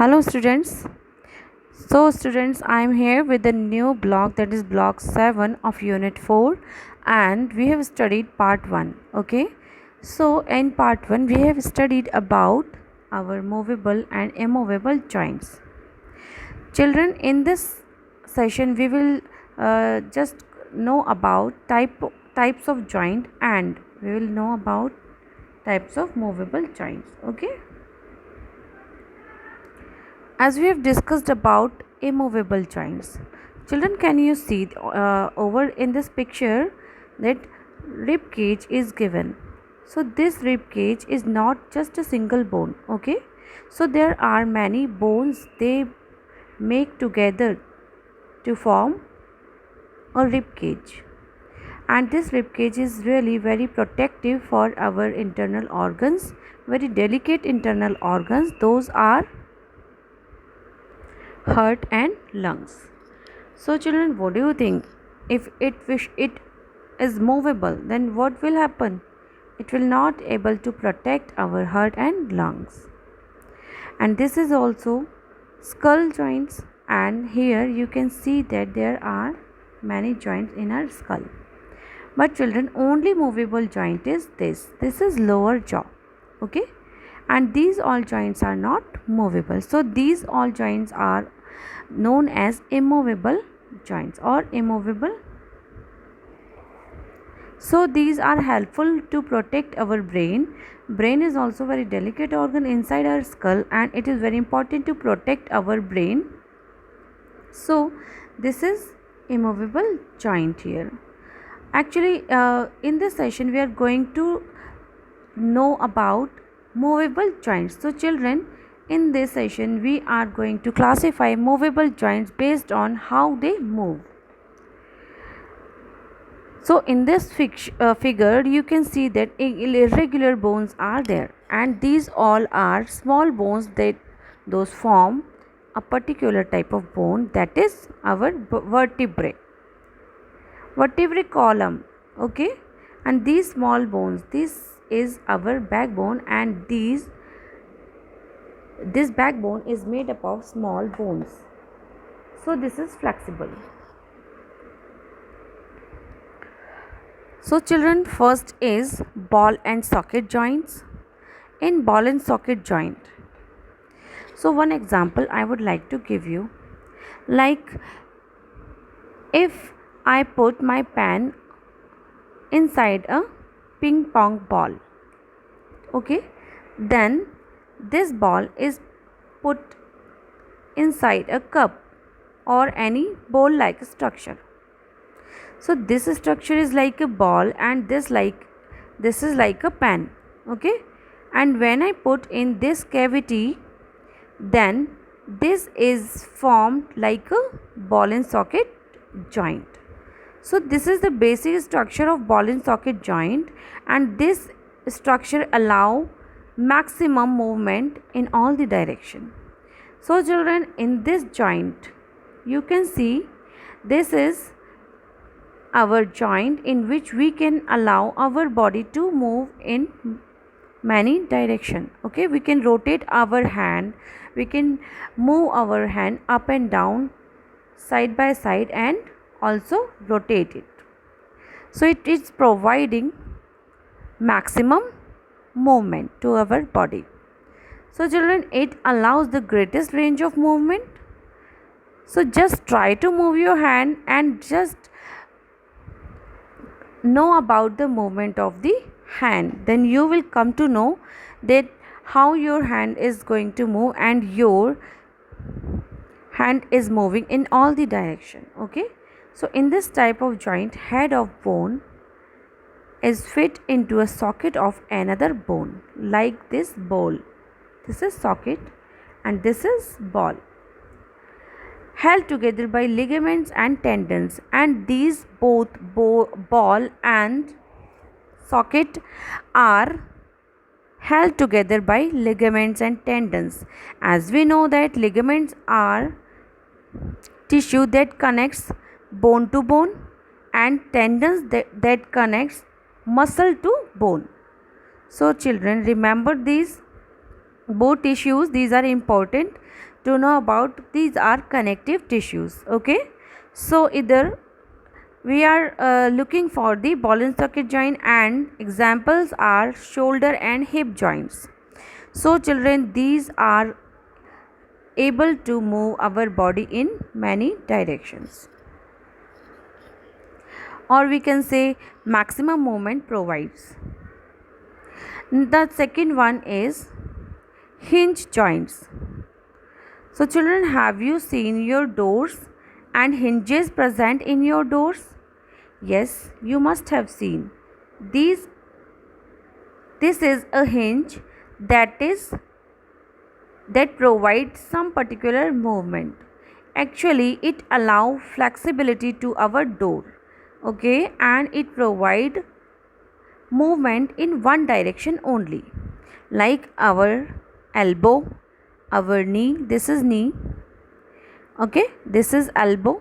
Hello students. Students, I am here with the new block, that is block 7 of unit 4, and we have studied part 1. Okay. So in part 1 we have studied about our movable and immovable joints. Children, in this session we will just know about types of joint, and we will know about types of movable joints. Okay. As we have discussed about immovable joints, children, can you see over in this picture that rib cage is given? So this rib cage is not just a single bone. Okay, so there are many bones they make together to form a rib cage, and this rib cage is really very protective for our internal organs, very delicate internal organs. Those are heart and lungs. So children, what do you think? If it is movable, then what will happen? It will not able to protect our heart and lungs. And this is also skull joints, and here you can see that there are many joints in our skull. But children, only movable joint is this is lower jaw. Okay, and these all joints are not movable. So these all joints are known as immovable joints or immovable. So these are helpful to protect our brain. Brain is also very delicate organ inside our skull, and it is very important to protect our brain. So this is immovable joint here. Actually, in this session we are going to know about movable joints. So children, in this session we are going to classify movable joints based on how they move. So in this figure you can see that irregular bones are there, and these all are small bones that those form a particular type of bone, that is our vertebrae column. Okay, and these small bones, this is our backbone, and this backbone is made up of small bones. So this is flexible. So children, first is ball and socket joints. In ball and socket joint, so one example I would like to give you, like if I put my pen inside a ping pong ball, okay, then this ball is put inside a cup or any bowl like structure. So this structure is like a ball, and this is like a pen. Okay, and when I put in this cavity, then this is formed like a ball and socket joint. So this is the basic structure of ball and socket joint, and this structure allow maximum movement in all the direction. So children, in this joint you can see this is our joint in which we can allow our body to move in many direction. Okay, we can rotate our hand, we can move our hand up and down, side by side, and also rotate it. So it is providing maximum movement to our body. So children, it allows the greatest range of movement. So just try to move your hand and just know about the movement of the hand, then you will come to know that how your hand is going to move, and your hand is moving in all the direction. Okay, so in this type of joint, head of bone is fit into a socket of another bone, like this ball. This is socket and this is ball, held together by ligaments and tendons, and these both ball and socket are held together by ligaments and tendons. As we know that ligaments are tissue that connects bone to bone, and tendons that connects muscle to bone. So children, remember these both tissues, these are important. to know about these are connective tissues. Okay, so either we are looking for the ball and socket joint, and examples are shoulder and hip joints. So children, these are able to move our body in many directions, or we can say maximum movement provides. The second one is hinge joints. So children, have you seen your doors and hinges present in your doors? Yes, you must have seen. These this is a hinge that provides some particular movement. Actually, it allows flexibility to our door. Okay, and it provide movement in one direction only, like our elbow, our knee. This is knee. Okay, this is elbow.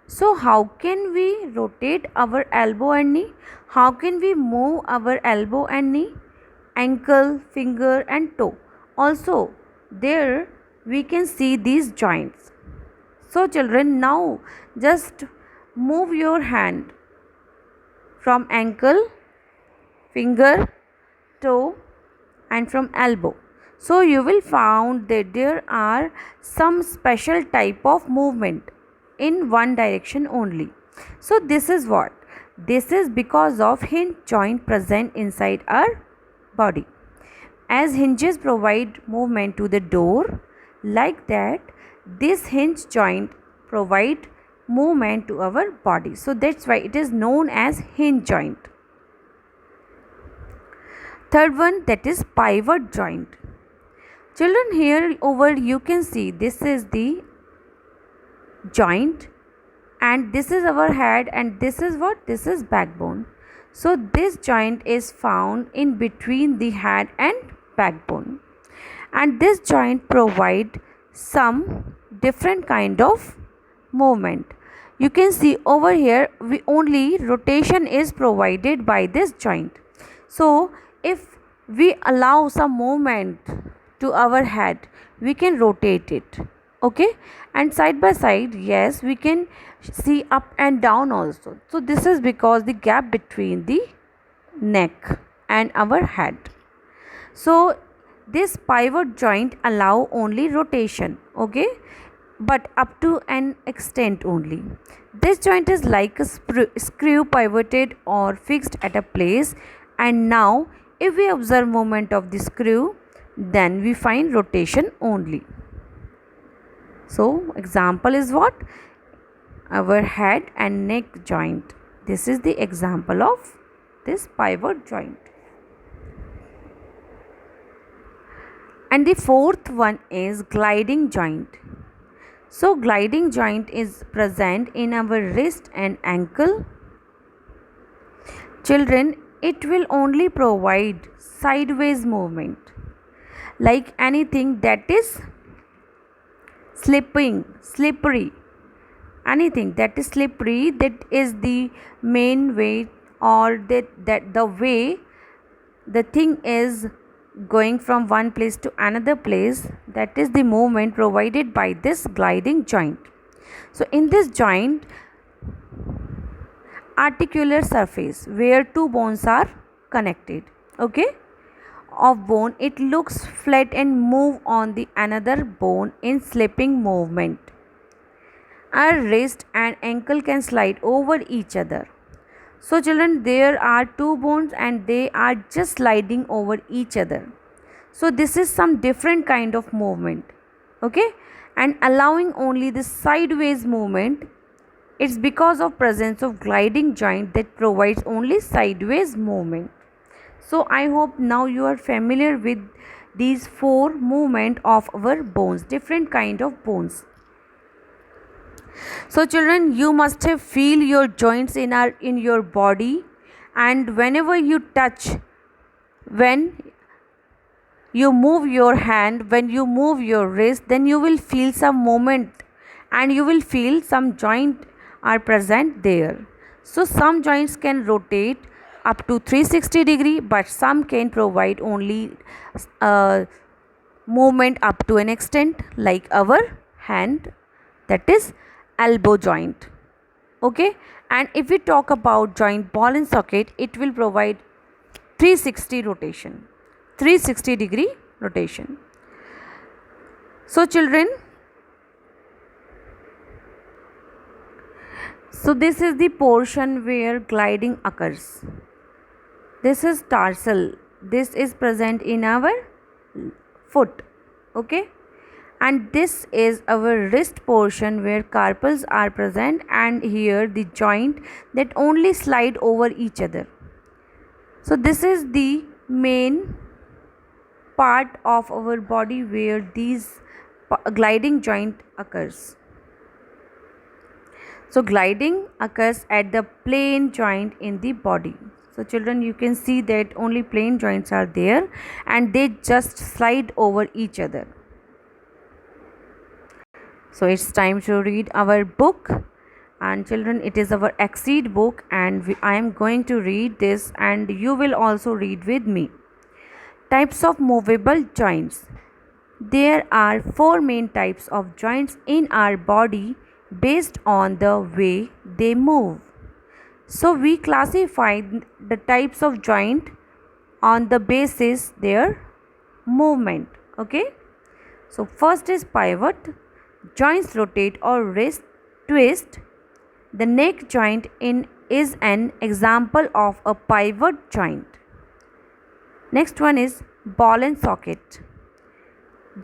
So how can we rotate our elbow and knee? How can we move our elbow and knee, ankle, finger and toe? Also there we can see these joints. So children, now just move your hand from ankle, finger, toe and from elbow. So you will find that there are some special type of movement in one direction only. So this is what? This is because of hinge joint present inside our body. As hinges provide movement to the door, like that this hinge joint provide movement to our body. So that's why it is known as hinge joint. Third one, that is pivot joint. Children, here over you can see this is the joint and this is our head, and this is what? This is backbone. So this joint is found in between the head and backbone, and this joint provide some different kind of movement. You can see over here we only rotation is provided by this joint. So if we allow some movement to our head, we can rotate it. Okay, and side by side, yes, we can see up and down also. So this is because the gap between the neck and our head. So this pivot joint allow only rotation. Okay, but up to an extent only. This joint is like a screw pivoted or fixed at a place, and now if we observe movement of the screw, then we find rotation only. So example is what? Our head and neck joint. This is the example of this pivot joint. And the fourth one is gliding joint. So gliding joint is present in our wrist and ankle. Children, it will only provide sideways movement, like anything that is slippery, anything that is slippery, that is the main way, or that the way the thing is going from one place to another place, that is the movement provided by this gliding joint. So in this joint, articular surface where two bones are connected, okay, of bone, it looks flat and move on the another bone in slipping movement. Our wrist and ankle can slide over each other. So children, there are two bones and they are just sliding over each other. So this is some different kind of movement, okay, and allowing only the sideways movement. It's because of presence of gliding joint that provides only sideways movement. So I hope now you are familiar with these four movement of our bones, different kind of bones. So children, you must have feel your joints in your body, and whenever you touch, when you move your hand, when you move your wrist, then you will feel some movement and you will feel some joint are present there. So some joints can rotate up to 360 degree, but some can provide only movement up to an extent, like our hand, that is elbow joint. Okay, and if we talk about joint ball and socket, it will provide 360 rotation, 360-degree rotation. So children, so this is the portion where gliding occurs. This is tarsal. This is present in our foot. Okay, and this is our wrist portion where carpals are present, and here the joint that only slide over each other. So this is the main part of our body where these gliding joint occurs. So gliding occurs at the plane joint in the body. So children, you can see that only plane joints are there and they just slide over each other. So it's time to read our book, and children, it is our Exceed book, and I am going to read this and you will also read with me. Types of movable joints. There are 4 main types of joints in our body based on the way they move. So we classify the types of joint on the basis their movement. Okay, so first is pivot. Joints rotate or twist. The neck joint is an example of a pivot joint. Next one is ball and socket.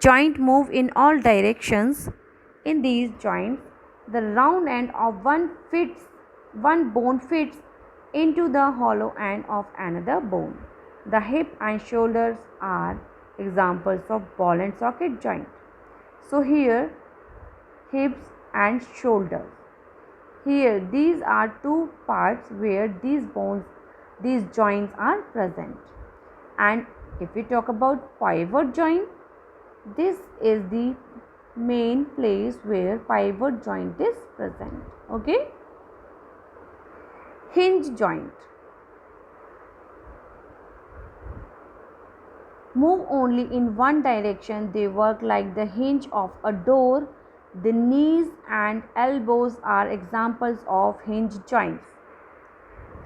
Joint move in all directions. In these joints, the round end of one bone fits into the hollow end of another bone. The hip and shoulders are examples of ball and socket joint. So here, hips and shoulders. Here, these are 2 parts where these joints are present. And if we talk about pivot joint, this is the main place where pivot joint is present. Okay, hinge joint. Move only in one direction. They work like the hinge of a door. The knees and elbows are examples of hinge joints.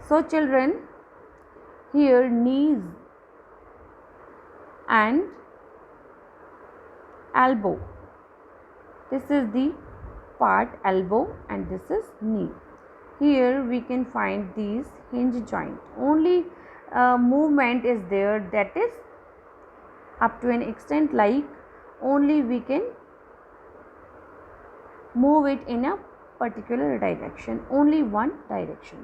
So children, here knees and elbow. This is the part elbow and this is knee. Here we can find these hinge joint. Only movement is there, that is up to an extent, like only we can move it in a particular direction, only one direction.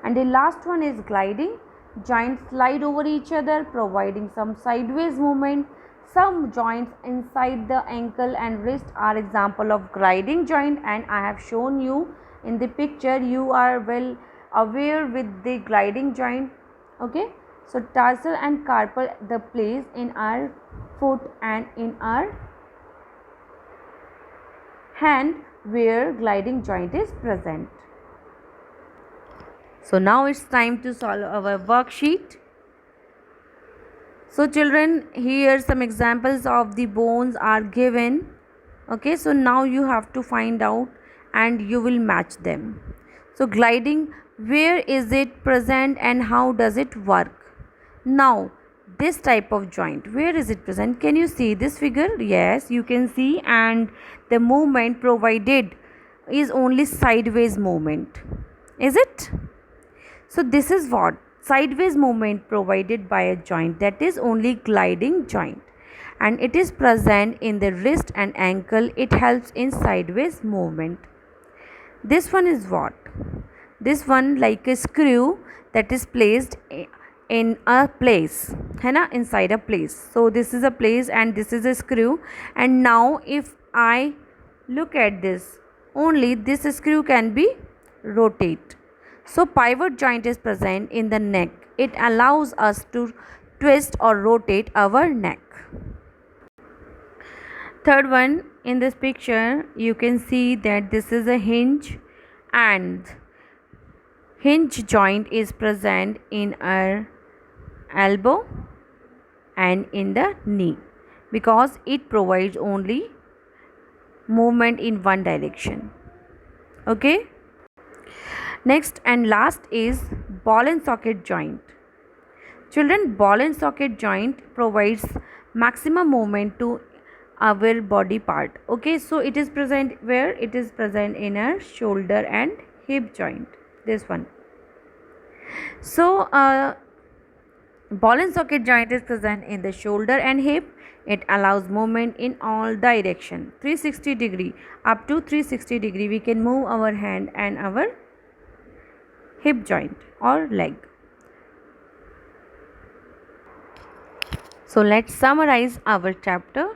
And the last one is gliding. Joints slide over each other, providing some sideways movement. Some joints inside the ankle and wrist are example of gliding joint, and I have shown you in the picture. You are well aware with the gliding joint. Okay, so tarsal and carpal, the place in our foot and in our hand where gliding joint is present. So now it's time to solve our worksheet. So children, here some examples of the bones are given. Okay, so now you have to find out and you will match them. So gliding, where is it present and how does it work? Now this type of joint, where is it present? Can you see this figure? Yes, you can see, and the movement provided is only sideways movement. Is it? So this is what? Sideways movement provided by a joint, that is only gliding joint, and it is present in the wrist and ankle. It helps in sideways movement. This one is what? This one like a screw that is placed in a place, है ना, inside a place. So this is a place and this is a screw, and now if I look at this, only this screw can be rotate. So pivot joint is present in the neck. It allows us to twist or rotate our neck. Third one, in this picture you can see that this is a hinge, and hinge joint is present in our elbow and in the knee. because it provides only movement in one direction. Okay. Next and last is ball and socket joint. Children, ball and socket joint provides maximum movement to our body part. Okay, so it is present where? It is present in our shoulder and hip joint. This one. So ball and socket joint is present in the shoulder and hip. It allows movement in all direction, 360 degree. Up to 360 degree we can move our hand and our hip joint or leg. So let's summarize our chapter,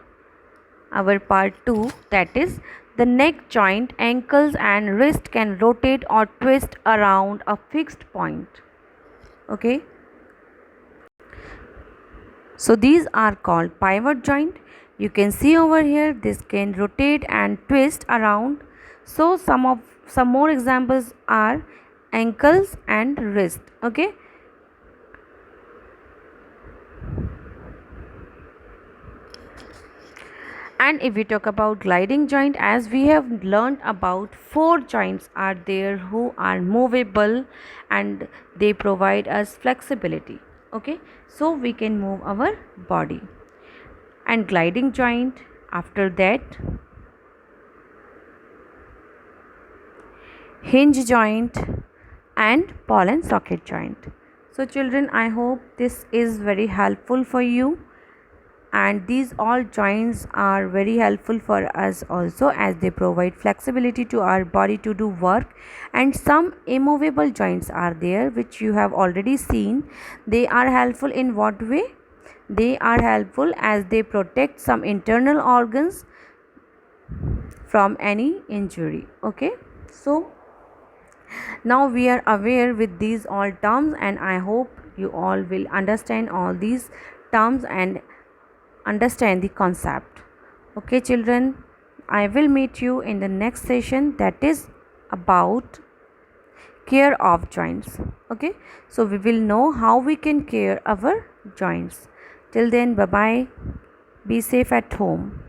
our part 2, that is the neck joint, ankles and wrist can rotate or twist around a fixed point. Okay. So these are called pivot joint. You can see over here this can rotate and twist around. So some more examples are ankles and wrist. Okay. And if we talk about gliding joint, as we have learned about 4 joints are there who are movable and they provide us flexibility. Okay, so we can move our body. And gliding joint, after that hinge joint and ball and socket joint. So children, I hope this is very helpful for you, and these all joints are very helpful for us also, as they provide flexibility to our body to do work. And some immovable joints are there which you have already seen. They are helpful in what way? They are helpful as they protect some internal organs from any injury. Okay, so now we are aware with these all terms, and I hope you all will understand all these terms and understand the concept. Okay children, I will meet you in the next session, that is about care of joints. Okay, so we will know how we can care our joints. Till then, bye bye, be safe at home.